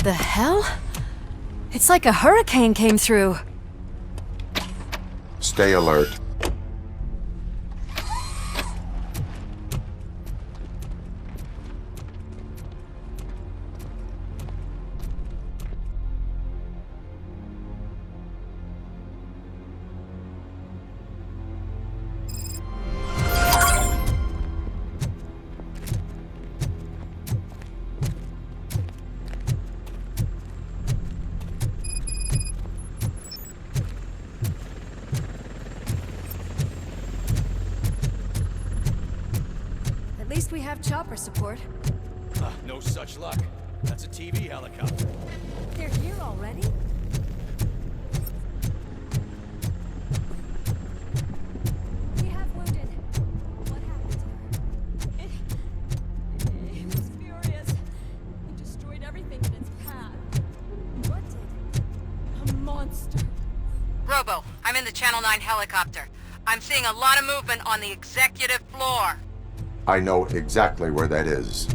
The hell? It's like a hurricane came through. Stay alert. At least we have chopper support. No such luck. That's a TV helicopter. They're here already? We have wounded. What happened to her? It was furious. It destroyed everything in its path. What did? A monster. Robo, I'm in the Channel 9 helicopter. I'm seeing a lot of movement on the executive floor. I know exactly where that is.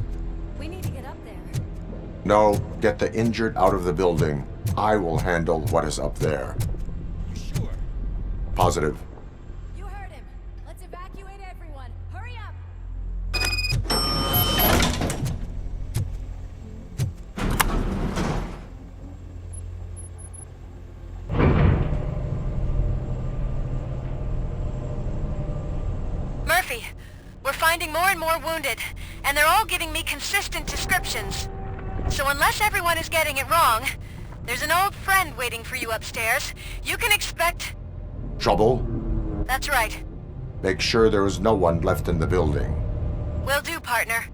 We need to get up there. No, get the injured out of the building. I will handle what is up there. You sure? Positive. You heard him. Let's evacuate everyone. Hurry up! Murphy, we're finding more and more wounded, and they're all giving me consistent descriptions. So unless everyone is getting it wrong, there's an old friend waiting for you upstairs. You can expect... Trouble? That's right. Make sure there is no one left in the building. Will do, partner.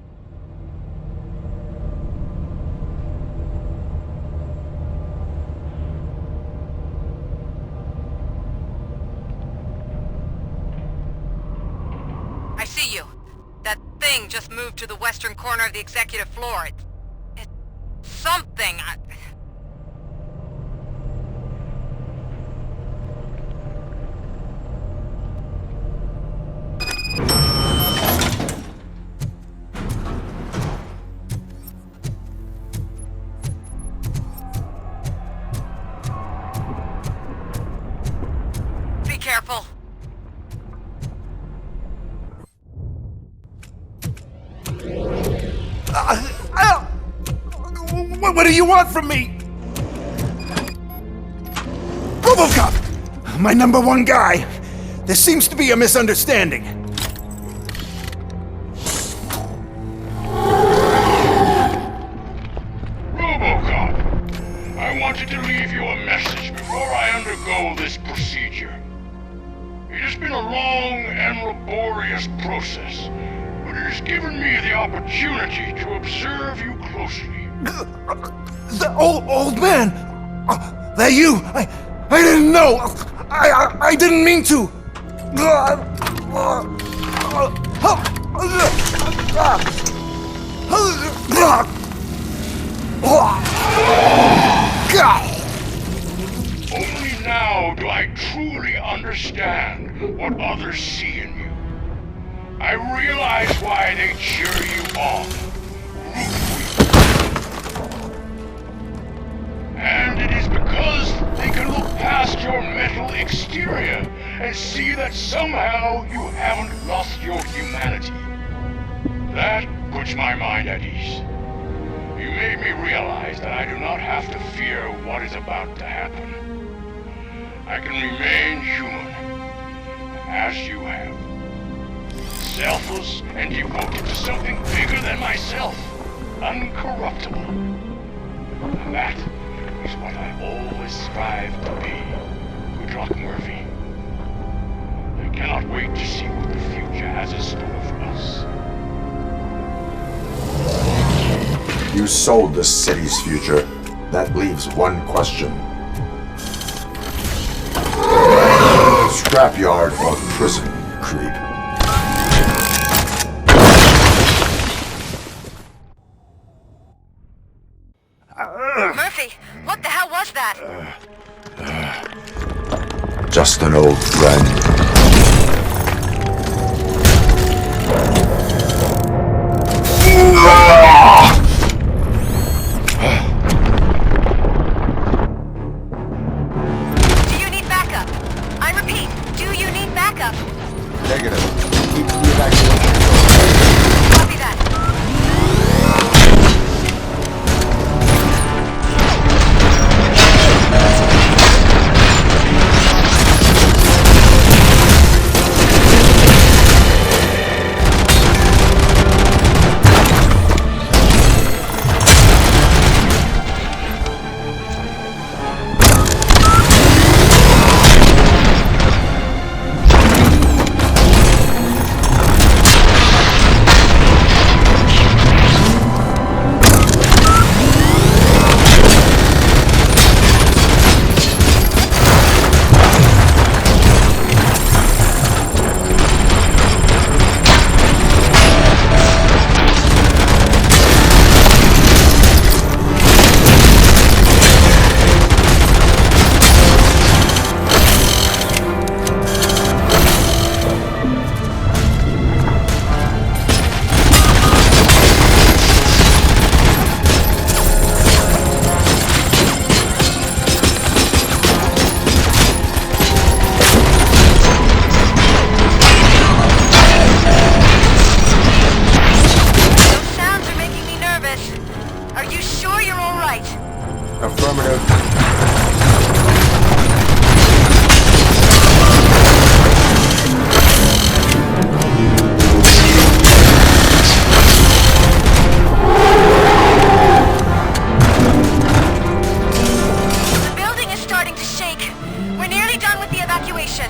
I see you. That thing just moved to the western corner of the executive floor. It's something. Be careful. What do you want from me? Robocop! My #1 guy. There seems to be a misunderstanding. Robocop, I wanted to leave you a message before I undergo this procedure. It has been a long and laborious process, but it has given me the opportunity to observe you closely. The old man! That you! I didn't know! I didn't mean to! Only now do I truly understand what others see in you. I realize why they cheer you on, root for you. And it is because they can look past your metal exterior and see that somehow you haven't lost your humanity. That puts my mind at ease. You made me realize that I do not have to fear what is about to happen. I can remain human, as you have. Selfless and devoted to something bigger than myself. Uncorruptible. And that is what I always strive to be. Good luck, Murphy. I cannot wait to see what the future has in store for us. You sold the city's future. That leaves one question. Scrapyard or prison, creep? Murphy, what the hell was that? Just an old friend. Negative. Keep the evacuation going. Copy that. Are you sure you're all right? Affirmative. The building is starting to shake. We're nearly done with the evacuation.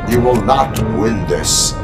You will not win this.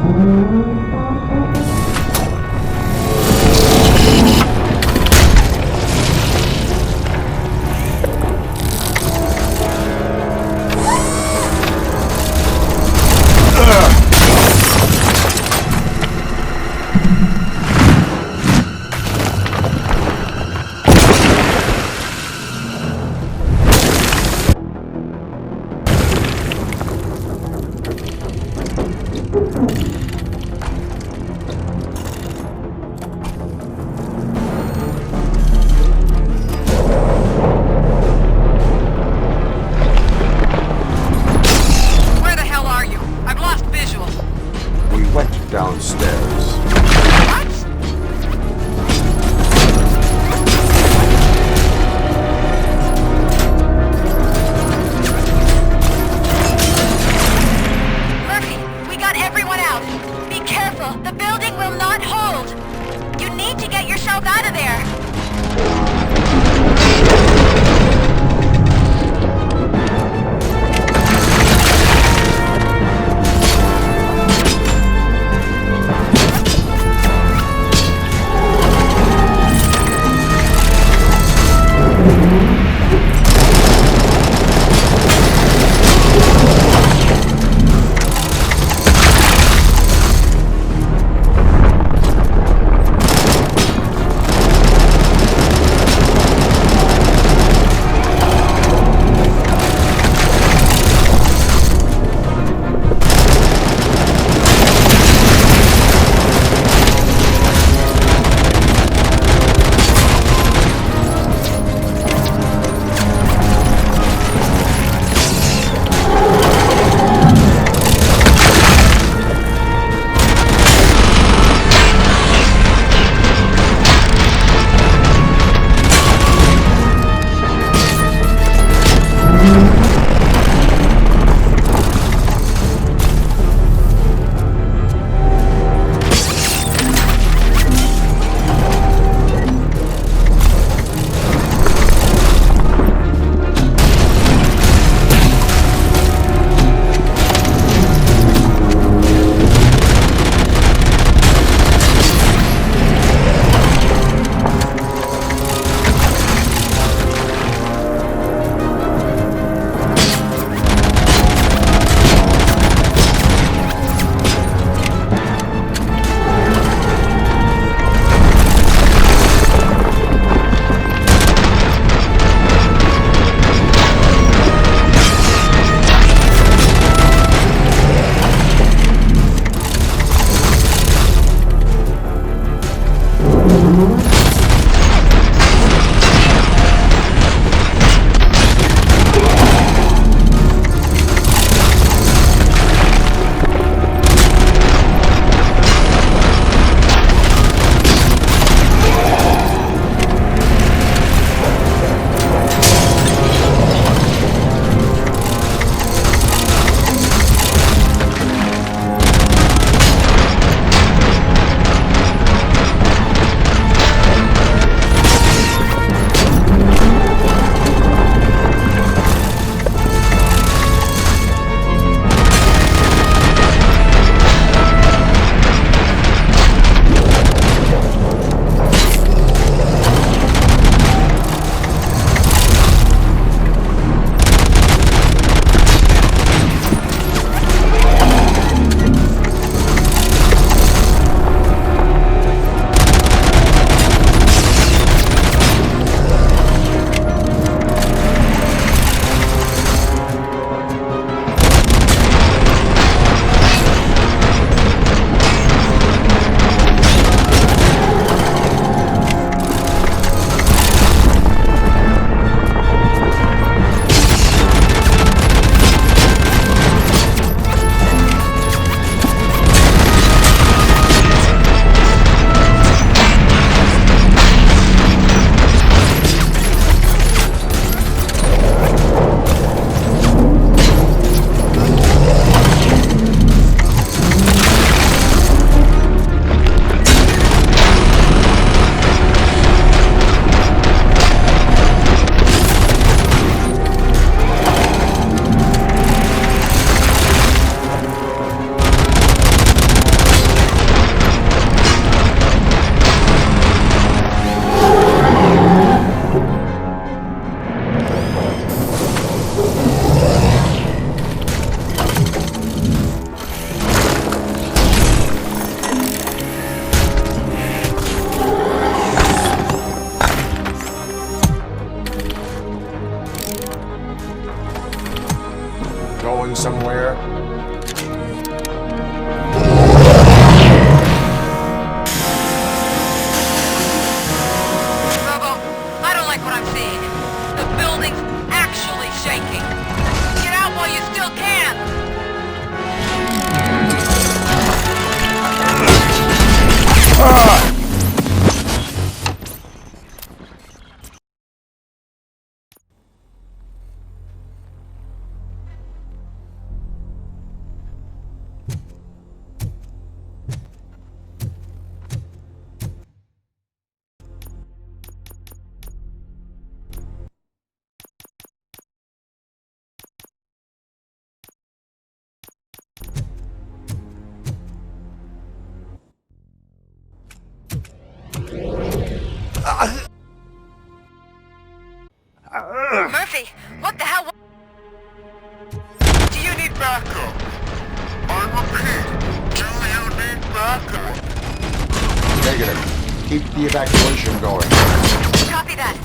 going somewhere? Robo, I don't like what I'm seeing. The building's actually shaking. Get out while you still can! Murphy, what the hell? Do you need backup? I repeat, do you need backup? Negative. Keep the evacuation going. Copy that.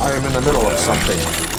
I am in the middle of something.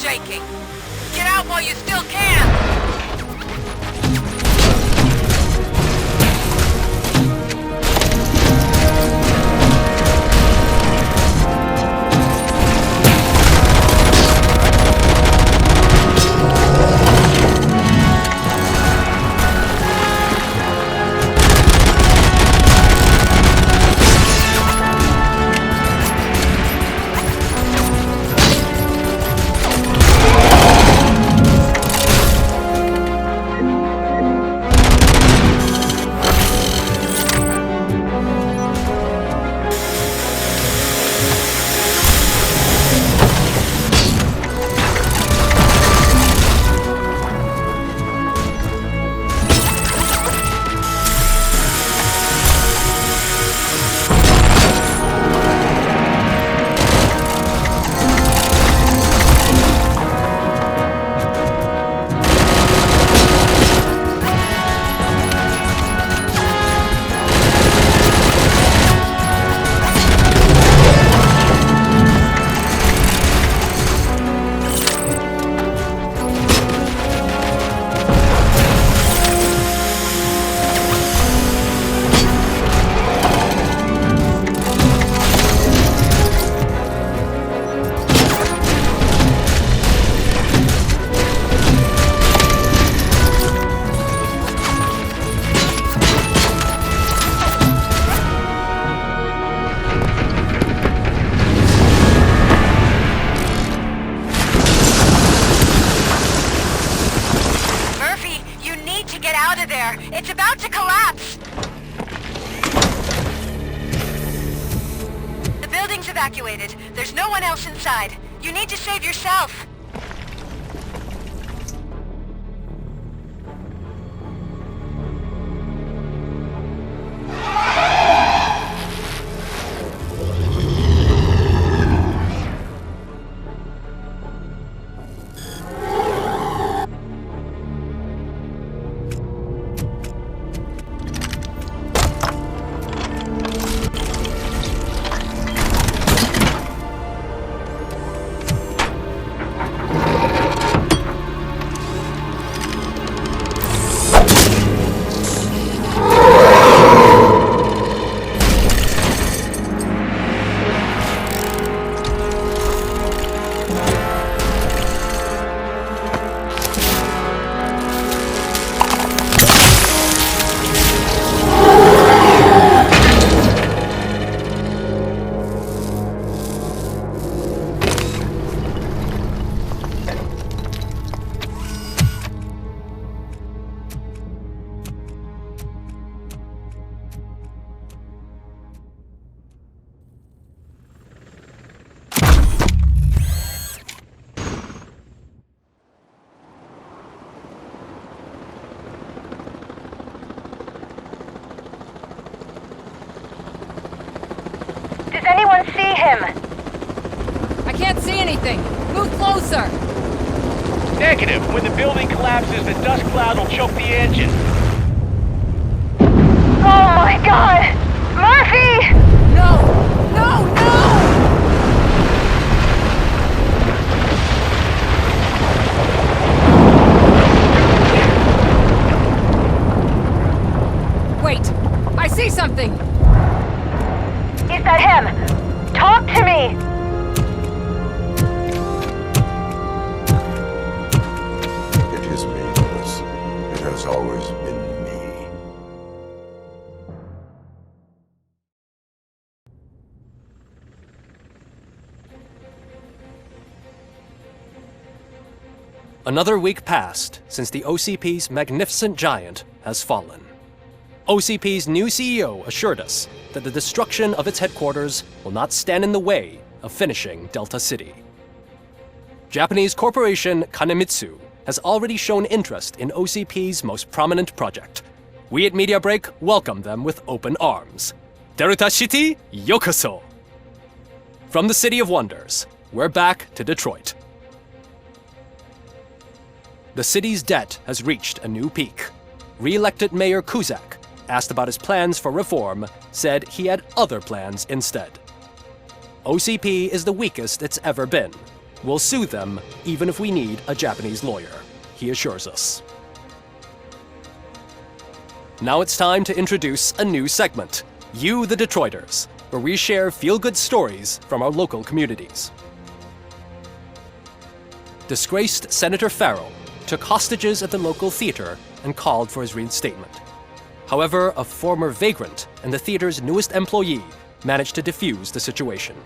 shaking. Get out while you still can! evacuated. There's no one else inside. You need to save yourself. Does anyone see him? I can't see anything. Move closer. Negative. When the building collapses, the dust cloud will choke the engine. Oh my god! Murphy! No! No! No! Wait! I see something! Is that him? Talk to me! It is me, Lewis. It has always been me. Another week passed since the OCP's magnificent giant has fallen. OCP's new CEO assured us that the destruction of its headquarters will not stand in the way of finishing Delta City. Japanese corporation Kanemitsu has already shown interest in OCP's most prominent project. We at Media Break welcome them with open arms. Delta City, yokoso! From the City of Wonders, we're back to Detroit. The city's debt has reached a new peak. Re-elected Mayor Kuzak, asked about his plans for reform, said he had other plans instead. OCP is the weakest it's ever been. We'll sue them even if we need a Japanese lawyer, he assures us. Now it's time to introduce a new segment, You the Detroiters, where we share feel-good stories from our local communities. Disgraced Senator Farrell took hostages at the local theater and called for his reinstatement. However, a former vagrant and the theater's newest employee managed to defuse the situation.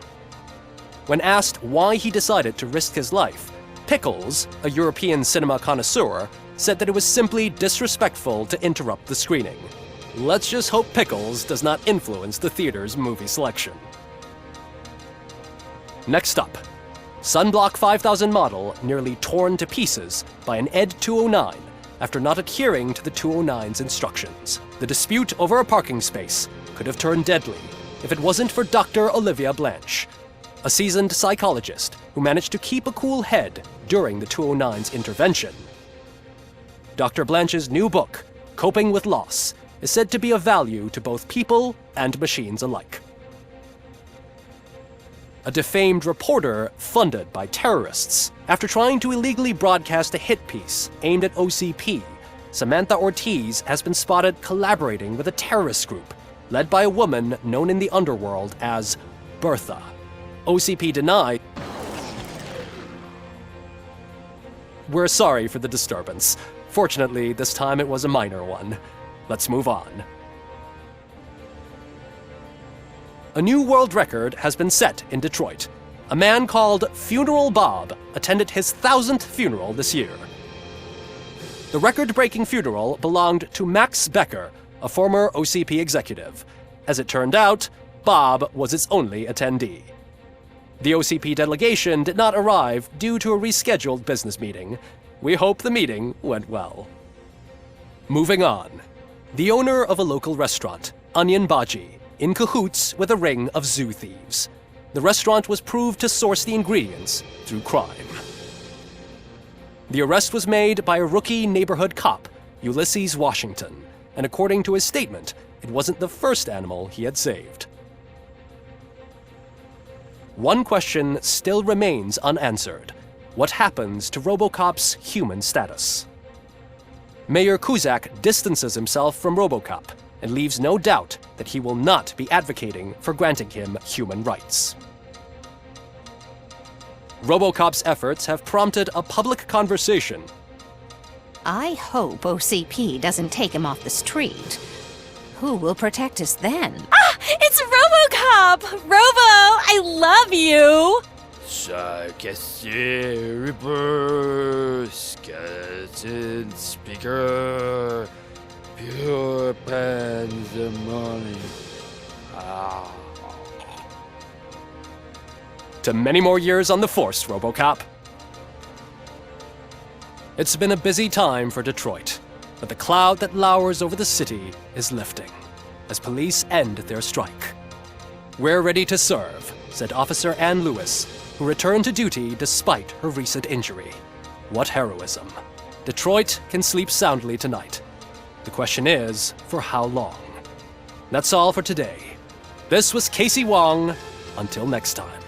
When asked why he decided to risk his life, Pickles, a European cinema connoisseur, said that it was simply disrespectful to interrupt the screening. Let's just hope Pickles does not influence the theater's movie selection. Next up, Sunblock 5000 model nearly torn to pieces by an ED 209 after not adhering to the 209's instructions. The dispute over a parking space could have turned deadly if it wasn't for Dr. Olivia Blanche, a seasoned psychologist who managed to keep a cool head during the 209's intervention. Dr. Blanche's new book, Coping with Loss, is said to be of value to both people and machines alike. A defamed reporter funded by terrorists. After trying to illegally broadcast a hit piece aimed at OCP, Samantha Ortiz has been spotted collaborating with a terrorist group led by a woman known in the underworld as Bertha. OCP denied. We're sorry for the disturbance. Fortunately, this time it was a minor one. Let's move on. A new world record has been set in Detroit. A man called Funeral Bob attended his 1000th funeral this year. The record-breaking funeral belonged to Max Becker, a former OCP executive. As it turned out, Bob was its only attendee. The OCP delegation did not arrive due to a rescheduled business meeting. We hope the meeting went well. Moving on. The owner of a local restaurant, Onion Baji, in cahoots with a ring of zoo thieves. The restaurant was proved to source the ingredients through crime. The arrest was made by a rookie neighborhood cop, Ulysses Washington, and according to his statement, it wasn't the first animal he had saved. One question still remains unanswered. What happens to Robocop's human status? Mayor Kuzak distances himself from Robocop and leaves no doubt that he will not be advocating for granting him human rights. Robocop's efforts have prompted a public conversation. I hope OCP doesn't take him off the street. Who will protect us then? Ah! It's Robocop! Robo, I love you! Reaper, skeleton speaker, pure pandemonium. To many more years on the force, Robocop. It's been a busy time for Detroit, but the cloud that lowers over the city is lifting as police end their strike. We're ready to serve, said Officer Ann Lewis, who returned to duty despite her recent injury. What heroism. Detroit can sleep soundly tonight. The question is, for how long? That's all for today. This was Casey Wong. Until next time.